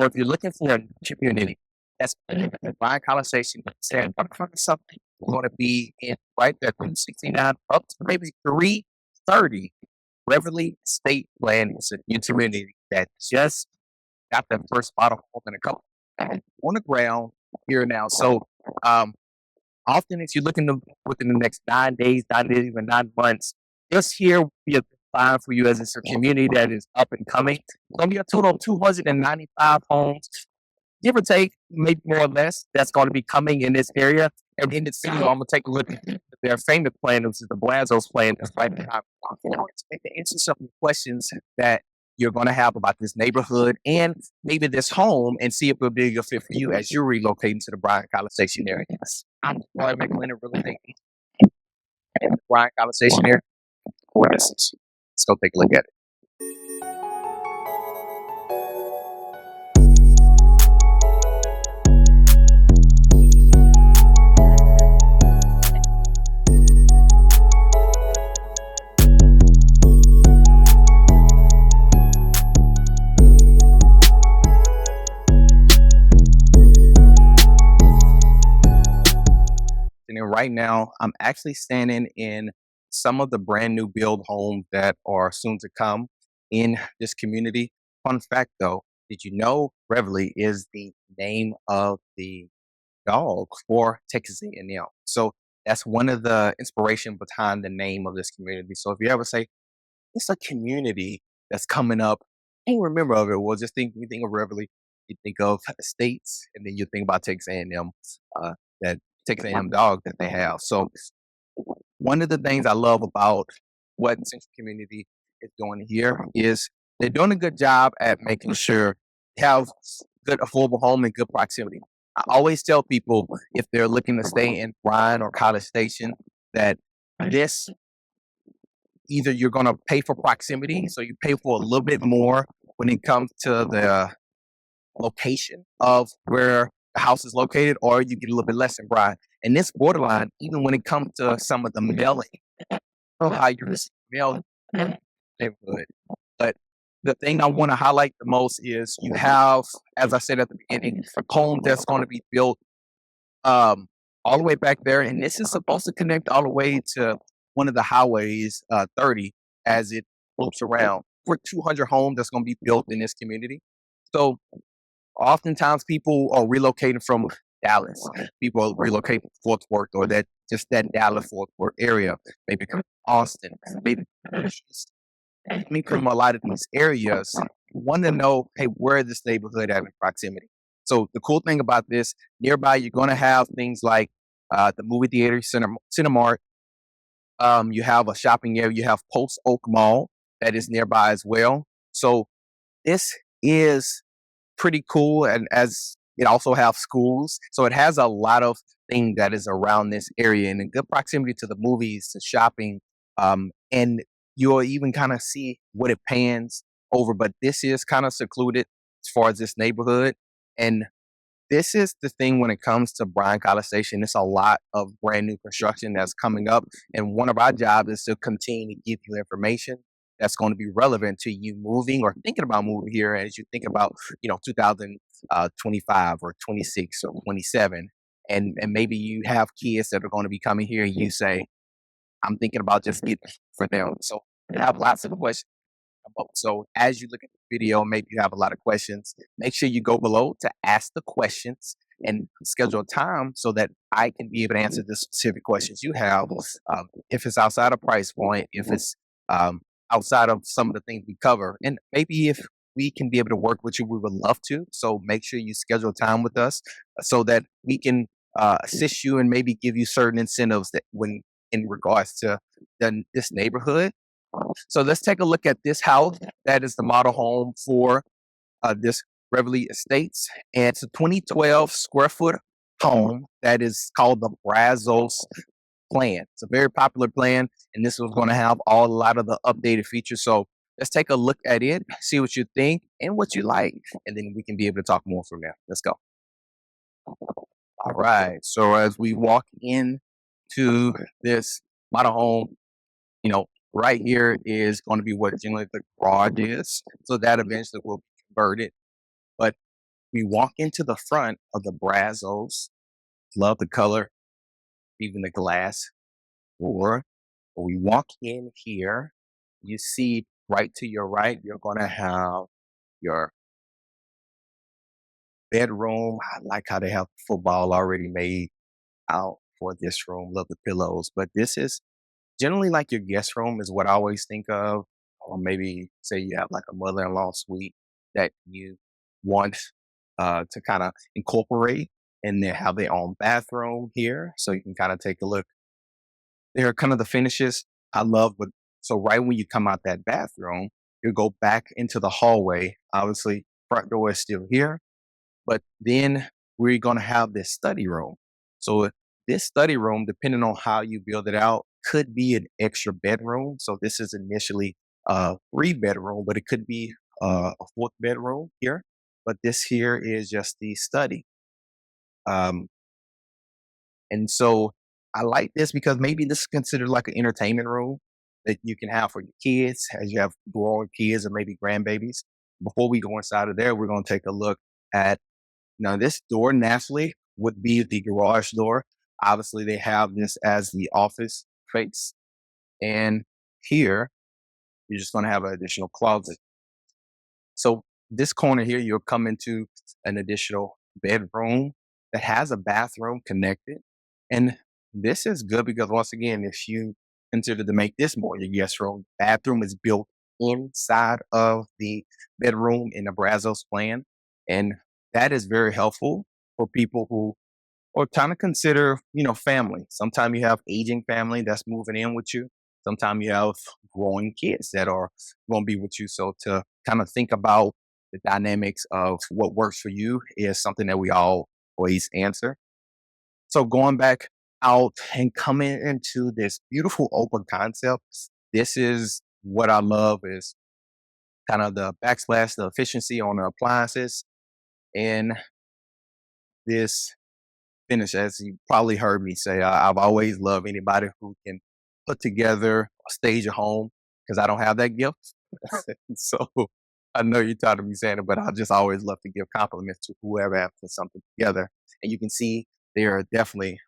So if you're looking for a community, that's Bryan College Station, San something going to be in right there, 269 up to maybe 330. Reveille Estate Plan is a new community that just got their first model home in a couple on the ground here now. So um, often, if you're looking to within the next 9 days, 9 days, even 9 months, just here will be a fine for you as it's a community that is up and coming. It's going to be a total of 295 homes, give or take, maybe more or less, that's going to be coming in this area. And in the city, I'm going to take a look at their famous plan, which is the Brazos Plan. That's right behind me. To answer some of the questions that you're going to have about this neighborhood and maybe this home and see if it'll be a good fit for you as you're relocating to the Bryan College Station area. Yes. I'm Bryan McLennan, real estate in the Bryan College Station area. Let's go take a look at it. And right now, I'm actually standing in some of the brand new build homes that are soon to come in this community. Fun fact though, did you know Reveille is the name of the dog for Texas A&M? So that's one of the inspiration behind the name of this community. So if you ever say it's a community that's coming up, can't remember of it, well, just think you think of Reveille, you think of estates, and then you think about Texas A&M, that Texas A&M dog that they have. So one of the things I love about what Central Community is doing here is they're doing a good job at making sure they have good affordable home and good proximity. I always tell people if they're looking to stay in Bryan or College Station that this either you're going to pay for proximity, so you pay for a little bit more when it comes to the location of where the house is located, or you get a little bit less in Bryan. And this borderline, even when it comes to some of the mailing, how you receive mail neighborhood. But the thing I want to highlight the most is you have, as I said at the beginning, a home that's going to be built all the way back there, and this is supposed to connect all the way to one of the highways, 30, as it loops around. For 200 homes that's going to be built in this community. So oftentimes people are relocating from Dallas. People are relocating from Fort Worth or that Dallas Fort Worth area. Maybe from Austin. Maybe from a lot of these areas. Want to know, hey, where is this neighborhood at in proximity? So the cool thing about this, nearby you're going to have things like the movie theater, Cinemark. You have a shopping area. You have Post Oak Mall that is nearby as well. So this is pretty cool, and as it also have schools, so it has a lot of things that is around this area and in good proximity to the movies, to shopping, and you'll even kind of see what it pans over. But this is kind of secluded as far as this neighborhood, and this is the thing when it comes to Bryan College Station. It's a lot of brand new construction that's coming up, and one of our jobs is to continue to give you information that's going to be relevant to you moving or thinking about moving here as you think about 2025 or 26 or 27, and maybe you have kids that are going to be coming here and you say, I'm thinking about just getting for them. So I have lots of questions. So as you look at the video, maybe you have a lot of questions. Make sure you go below to ask the questions and schedule time so that I can be able to answer the specific questions you have. If it's outside of price point, if it's outside of some of the things we cover, and maybe if we can be able to work with you, we would love to. So make sure you schedule time with us so that we can assist you and maybe give you certain incentives that when in regards to this neighborhood. So let's take a look at this house. That is the model home for this Reveille Estates. And it's a 2012 square foot home that is called the Brazos Plan. It's a very popular plan, and this was going to have a lot of the updated features. So let's take a look at it, see what you think and what you like, and then we can be able to talk more from there. Let's go. All right. So as we walk in to this model home, right here is going to be what generally the garage is. So that eventually will be converted. But we walk into the front of the Brazos. Love the color, even the glass. Or we walk in here, you see right to your right, you're going to have your bedroom. I like how they have football already made out for this room. Love the pillows. But this is generally like your guest room, is what I always think of. Or maybe say you have like a mother in law suite that you want to kind of incorporate, and they have their own bathroom here. So you can kind of take a look. They're kind of the finishes I love. But so right when you come out that bathroom, you go back into the hallway. Obviously, front door is still here, but then we're going to have this study room. So this study room, depending on how you build it out, could be an extra bedroom. So this is initially a 3 bedroom, but it could be a fourth bedroom here. But this here is just the study. Um, and so I like this because maybe this is considered like an entertainment room that you can have for your kids as you have growing kids or maybe grandbabies. Before we go inside of there, we're going to take a look at, now this door naturally would be the garage door. Obviously, they have this as the office face. And here, you're just going to have an additional closet. So this corner here, you'll come into an additional bedroom that has a bathroom connected. And this is good because once again, if you consider to make this more your guest room, bathroom is built inside of the bedroom in the Brazos plan. And that is very helpful for people who or kind of consider, family. Sometimes you have aging family that's moving in with you. Sometimes you have growing kids that are going to be with you. So to kind of think about the dynamics of what works for you is something that we all always answer. So going back out and coming into this beautiful open concept, this is what I love is kind of the backslash, the efficiency on the appliances and this finish, as you probably heard me say, I've always loved anybody who can put together a stage at home because I don't have that gift. So I know you're tired of me saying it, but I just always love to give compliments to whoever has put something together. And you can see they are definitely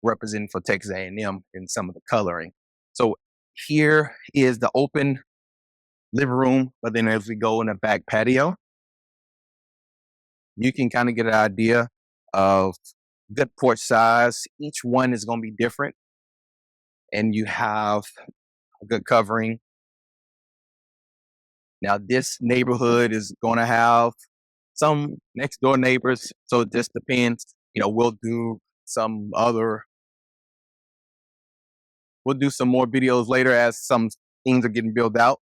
representing for Texas A&M in some of the coloring. So here is the open living room, but then as we go in the back patio, you can kind of get an idea of good porch size. Each one is going to be different, and you have a good covering. Now, this neighborhood is going to have some next door neighbors, so it just depends. We'll do some other, we'll do some more videos later as some things are getting built out.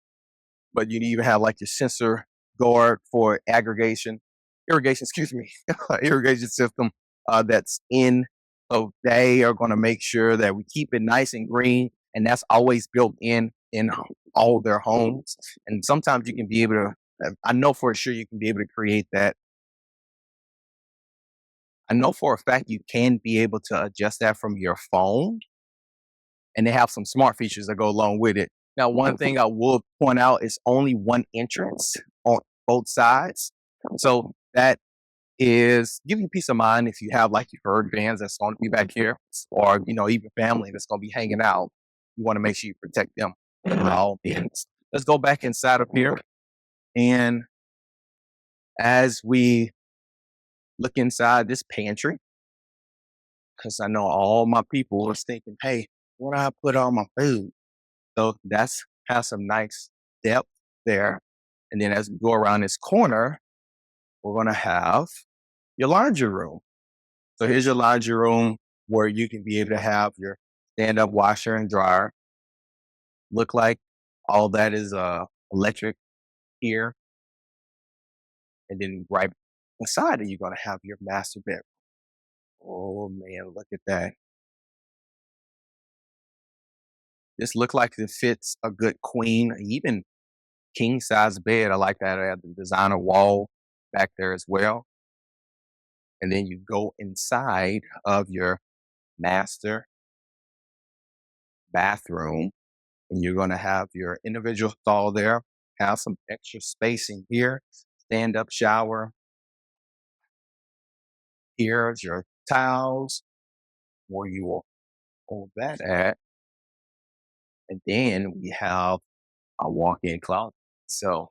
But you even have like your sensor guard for irrigation, excuse me, irrigation system that's in. So they are going to make sure that we keep it nice and green, and that's always built in all their homes. And sometimes you can be able to. I know for sure you can be able to create that. I know for a fact you can be able to adjust that from your phone, and they have some smart features that go along with it. Now, one thing I will point out is only one entrance on both sides. So that is give you peace of mind if you have like your herd bands that's going to be back here, or even family that's going to be hanging out. You want to make sure you protect them at all ends. Let's go back inside of here, and as we look inside this pantry, because I know all my people was thinking, "Hey, where do I put all my food?" So that's has some nice depth there. And then as we go around this corner, we're going to have your laundry room. So here's your laundry room where you can be able to have your stand-up washer and dryer. Look like all that is electric here. And then right beside it, you're going to have your master bedroom. Oh man, look at that. This looks like it fits a good queen, even king size bed. I like that. I have the designer wall back there as well. And then you go inside of your master bathroom, and you're going to have your individual stall there, have some extra spacing here, stand up shower, Here's your towels where you will hold that at. And then we have a walk-in closet. So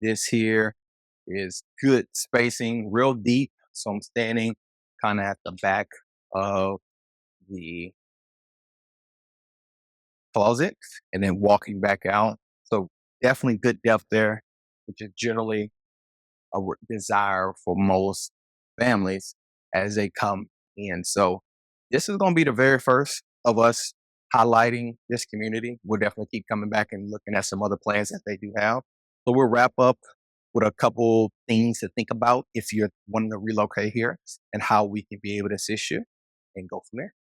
this here is good spacing, real deep. So I'm standing kind of at the back of the closet and then walking back out. So definitely good depth there, which is generally a desire for most families as they come in. So this is going to be the very first of us highlighting this community. We'll definitely keep coming back and looking at some other plans that they do have. So we'll wrap up with a couple things to think about if you're wanting to relocate here and how we can be able to assist you and go from there.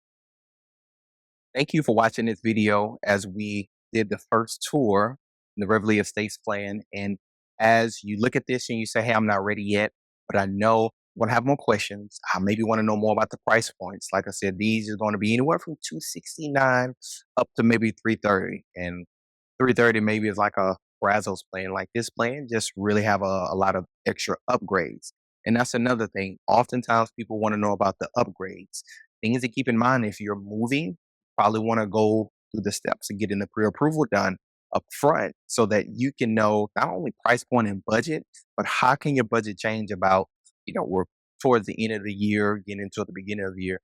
Thank you for watching this video as we did the first tour in the Reveille Estates plan. And as you look at this and you say, hey, I'm not ready yet, but I know I'm going to have more questions. I maybe want to know more about the price points. Like I said, these are going to be anywhere from 269 up to maybe 330. And 330 maybe is like a Brazos plan. Like this plan just really have a lot of extra upgrades. And that's another thing. Oftentimes people want to know about the upgrades. Things to keep in mind if you're moving, probably want to go through the steps and getting the pre-approval done up front so that you can know not only price point and budget, but how can your budget change about, we're towards the end of the year, getting into the beginning of the year.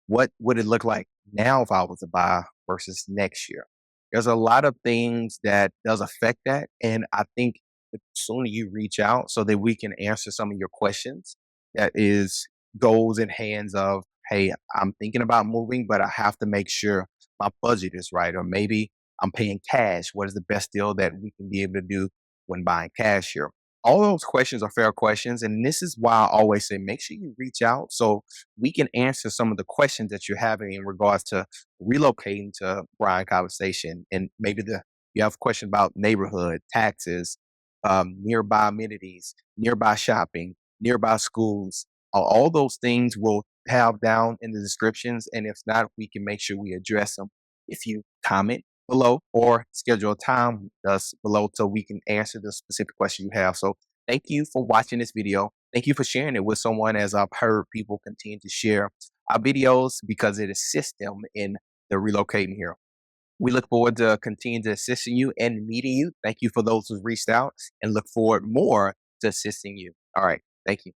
What would it look like now if I was to buy versus next year? There's a lot of things that does affect that. And I think the sooner you reach out so that we can answer some of your questions, that is goes in hands of, hey, I'm thinking about moving, but I have to make sure my budget is right. Or maybe I'm paying cash. What is the best deal that we can be able to do when buying cash here? All those questions are fair questions. And this is why I always say make sure you reach out so we can answer some of the questions that you're having in regards to relocating to Bryan College Station. And maybe you have questions about neighborhood, taxes, nearby amenities, nearby shopping, nearby schools. All those things will have down in the descriptions. And if not, we can make sure we address them if you comment below or schedule a time with us below so we can answer the specific question you have. So thank you for watching this video. Thank you for sharing it with someone, as I've heard people continue to share our videos because it assists them in the relocating here. We look forward to continuing to assisting you and meeting you. Thank you for those who've reached out and look forward more to assisting you. All right. Thank you.